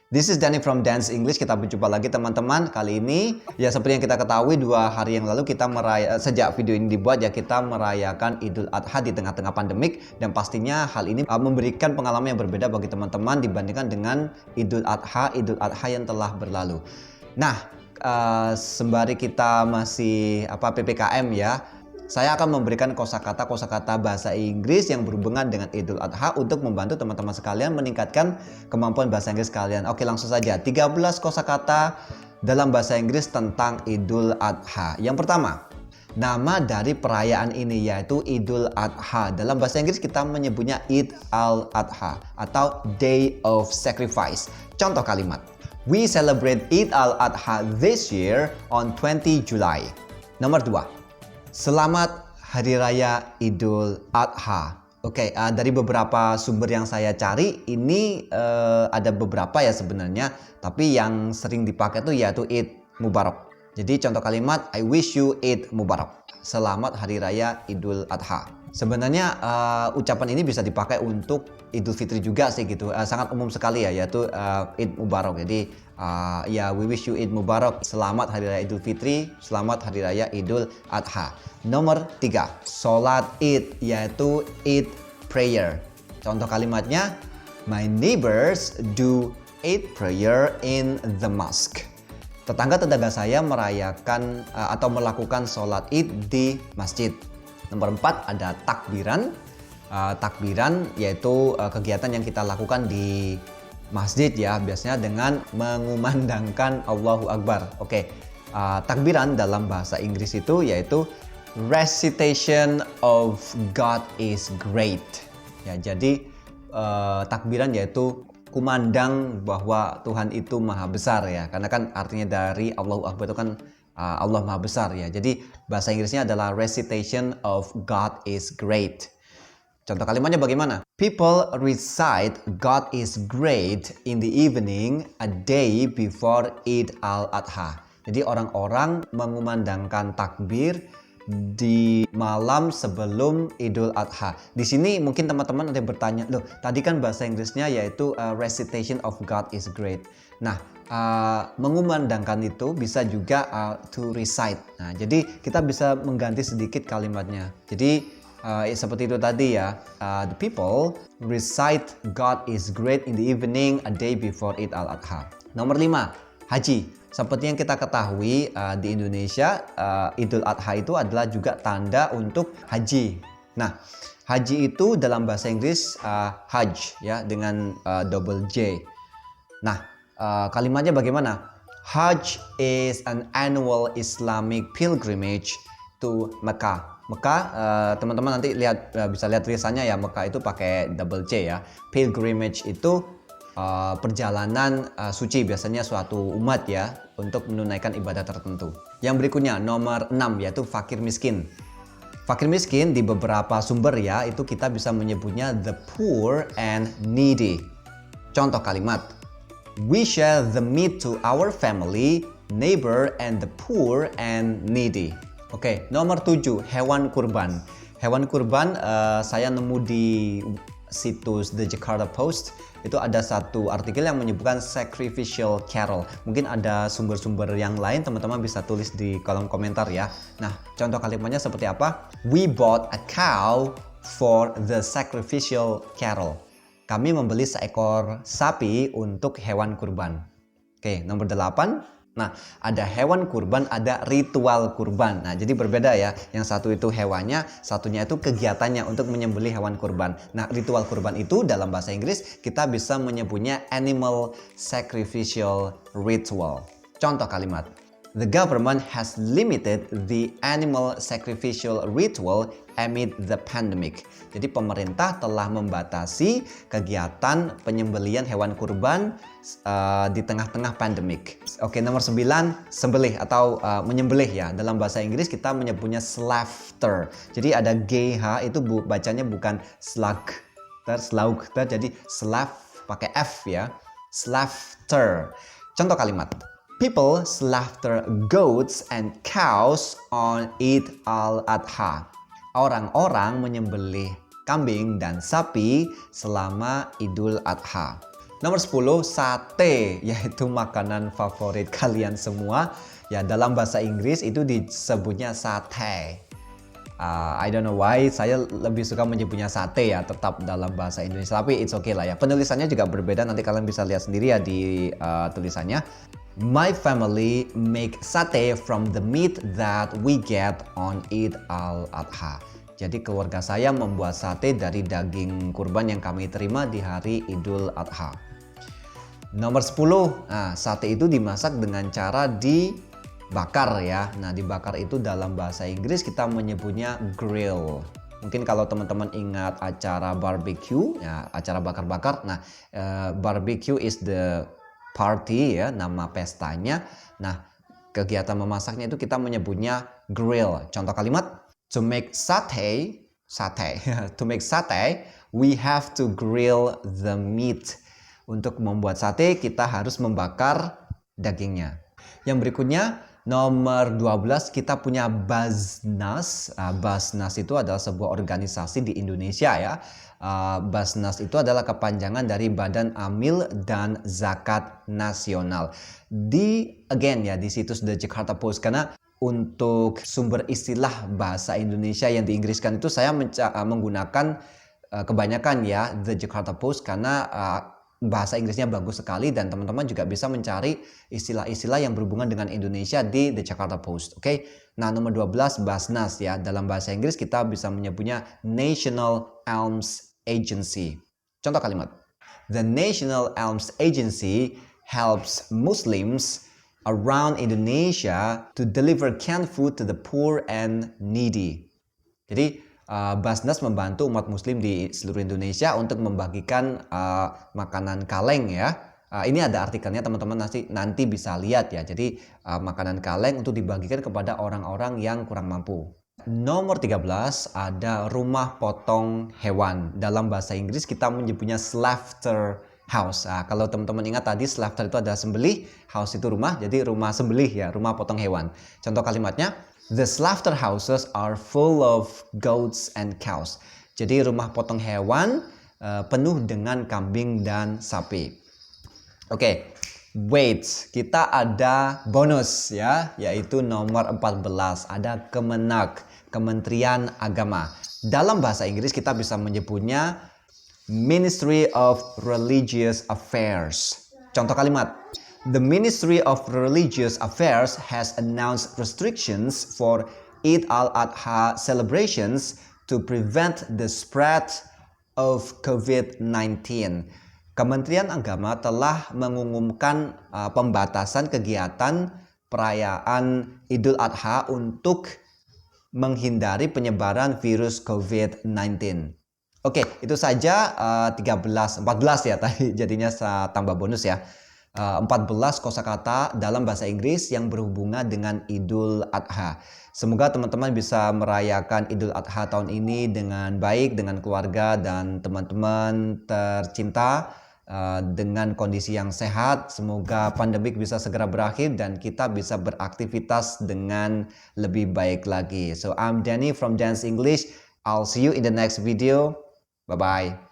This is Danny from Dance English. Kita berjumpa lagi teman-teman. Kali ini ya seperti yang kita ketahui 2 hari yang lalu kita sejak video ini dibuat ya kita merayakan Idul Adha di tengah-tengah pandemik, dan pastinya hal ini memberikan pengalaman yang berbeda bagi teman-teman dibandingkan dengan Idul Adha yang telah berlalu. Nah, sembari kita masih PPKM ya, saya akan memberikan kosakata bahasa Inggris yang berhubungan dengan Idul Adha untuk membantu teman-teman sekalian meningkatkan kemampuan bahasa Inggris kalian. Oke, langsung saja. 13 kosakata dalam bahasa Inggris tentang Idul Adha. Yang pertama, nama dari perayaan ini yaitu Idul Adha. Dalam bahasa Inggris kita menyebutnya Eid al-Adha atau Day of Sacrifice. Contoh kalimat. We celebrate Eid al-Adha this year on 20 July. Nomor 2. Selamat Hari Raya Idul Adha. Oke, dari beberapa sumber yang saya cari, ini ada beberapa ya sebenarnya, tapi yang sering dipakai itu yaitu Eid Mubarak. Jadi contoh kalimat, I wish you Eid Mubarak. Selamat Hari Raya Idul Adha. Sebenarnya ucapan ini bisa dipakai untuk Idul Fitri juga sih gitu. Sangat umum sekali ya, yaitu Eid Mubarak. Jadi ya, we wish you Eid Mubarak. Selamat Hari Raya Idul Fitri, selamat Hari Raya Idul Adha. Nomor 3, sholat Id, yaitu Eid prayer. Contoh kalimatnya, my neighbors do Eid prayer in the mosque. Tetangga-tetangga saya merayakan atau melakukan sholat Id di masjid. Nomor 4 ada takbiran. Takbiran yaitu kegiatan yang kita lakukan di masjid ya, biasanya dengan mengumandangkan Allahu Akbar. Oke, takbiran dalam bahasa Inggris itu yaitu recitation of God is great. Ya, jadi takbiran yaitu kumandang bahwa Tuhan itu maha besar ya, karena kan artinya dari Allahu Akbar itu kan Allah maha besar ya. Jadi bahasa Inggrisnya adalah recitation of God is great. Contoh kalimatnya bagaimana? People recite God is great in the evening a day before Eid al-Adha. Jadi orang-orang mengumandangkan takbir di malam sebelum Idul Adha. Di sini mungkin teman-teman ada yang bertanya, loh tadi kan bahasa Inggrisnya yaitu recitation of God is great. Nah, mengumandangkan itu bisa juga to recite. Nah, jadi kita bisa mengganti sedikit kalimatnya. Jadi seperti itu tadi ya, the people recite God is great in the evening a day before Eid al-Adha. Nomor 5, haji. Seperti yang kita ketahui di Indonesia, Idul Adha itu adalah juga tanda untuk haji. Nah, haji itu dalam bahasa Inggris Hajj ya, dengan double J. Nah, kalimatnya bagaimana? Hajj is an annual Islamic pilgrimage to Mecca. Mekah, teman-teman nanti bisa lihat tulisannya ya, Mekah itu pakai double C ya. Pilgrimage itu perjalanan suci, biasanya suatu umat ya, untuk menunaikan ibadah tertentu. Yang berikutnya nomor 6 yaitu fakir miskin. Fakir miskin di beberapa sumber ya, itu kita bisa menyebutnya the poor and needy. Contoh kalimat, we share the meat to our family, neighbor, and the poor and needy. Oke, nomor 7, hewan kurban. Hewan kurban saya nemu di situs The Jakarta Post. Itu ada satu artikel yang menyebutkan sacrificial cattle. Mungkin ada sumber-sumber yang lain, teman-teman bisa tulis di kolom komentar ya. Nah, contoh kalimatnya seperti apa? We bought a cow for the sacrificial cattle. Kami membeli seekor sapi untuk hewan kurban. Oke, nomor 8. Nah, ada hewan kurban, ada ritual kurban. Nah, jadi berbeda ya. Yang satu itu hewannya, satunya itu kegiatannya untuk menyembelih hewan kurban. Nah, ritual kurban itu dalam bahasa Inggris kita bisa menyebutnya animal sacrificial ritual. Contoh kalimat, the government has limited the animal sacrificial ritual amid the pandemic. Jadi pemerintah telah membatasi kegiatan penyembelihan hewan kurban di tengah-tengah pandemik. Oke, nomor 9, sembelih atau menyembelih ya. Dalam bahasa Inggris kita menyebutnya slaughter. Jadi ada GH itu bacanya bukan slaughter, jadi pakai F ya. Slaughter. Contoh kalimat, people slaughter goats and cows on Eid al-Adha. Orang-orang menyembelih kambing dan sapi selama Idul Adha. Nomor 10, sate, yaitu makanan favorit kalian semua. Ya, dalam bahasa Inggris itu disebutnya sate. I don't know why, saya lebih suka menyebutnya sate ya, tetap dalam bahasa Indonesia. Tapi it's okay lah ya. Penulisannya juga berbeda, nanti kalian bisa lihat sendiri ya di tulisannya. My family make sate from the meat that we get on Eid al-Adha. Jadi keluarga saya membuat sate dari daging kurban yang kami terima di hari Idul Adha. Nomor 10, sate itu dimasak dengan cara dibakar ya. Nah, dibakar itu dalam bahasa Inggris kita menyebutnya grill. Mungkin kalau teman-teman ingat acara barbecue, ya, acara bakar-bakar. Nah, barbecue is the party ya, nama pestanya. Nah, kegiatan memasaknya itu kita menyebutnya grill. Contoh kalimat, to make sate, to make sate, we have to grill the meat. Untuk membuat sate kita harus membakar dagingnya. Yang berikutnya nomor 12 kita punya Basnas. Basnas itu adalah sebuah organisasi di Indonesia ya. Basnas itu adalah kepanjangan dari Badan Amil dan Zakat Nasional. Di situs The Jakarta Post, karena untuk sumber istilah bahasa Indonesia yang diinggriskan itu saya menggunakan kebanyakan ya The Jakarta Post karena bahasa Inggrisnya bagus sekali dan teman-teman juga bisa mencari istilah-istilah yang berhubungan dengan Indonesia di The Jakarta Post. Oke. Nah, nomor 12 Basnas ya. Dalam bahasa Inggris kita bisa menyebutnya National Alms Agency. Contoh kalimat. The National Alms Agency helps Muslims around Indonesia to deliver canned food to the poor and needy. Jadi Basnas membantu umat muslim di seluruh Indonesia untuk membagikan makanan kaleng ya. Ini ada artikelnya teman-teman nanti bisa lihat ya. Jadi makanan kaleng untuk dibagikan kepada orang-orang yang kurang mampu. Nomor 13 ada rumah potong hewan. Dalam bahasa Inggris kita menyebutnya slaughter house. Kalau teman-teman ingat tadi slaughter itu adalah sembelih, house itu rumah, jadi rumah sembelih ya, rumah potong hewan. Contoh kalimatnya, the slaughter houses are full of goats and cows. Jadi rumah potong hewan penuh dengan kambing dan sapi. Oke, wait, kita ada bonus ya, yaitu nomor 14, ada Kemenak, Kementerian Agama. Dalam bahasa Inggris kita bisa menyebutnya Ministry of Religious Affairs. Contoh kalimat, the Ministry of Religious Affairs has announced restrictions for Eid al-Adha celebrations to prevent the spread of COVID-19. Kementerian Agama telah mengumumkan pembatasan kegiatan perayaan Idul Adha untuk menghindari penyebaran virus COVID-19. Oke, itu saja 14 ya tadi jadinya tambah bonus ya. 14 kosakata dalam bahasa Inggris yang berhubungan dengan Idul Adha. Semoga teman-teman bisa merayakan Idul Adha tahun ini dengan baik, dengan keluarga dan teman-teman tercinta, dengan kondisi yang sehat. Semoga pandemik bisa segera berakhir dan kita bisa beraktivitas dengan lebih baik lagi. So I'm Danny from Dance English. I'll see you in the next video. Bye-bye.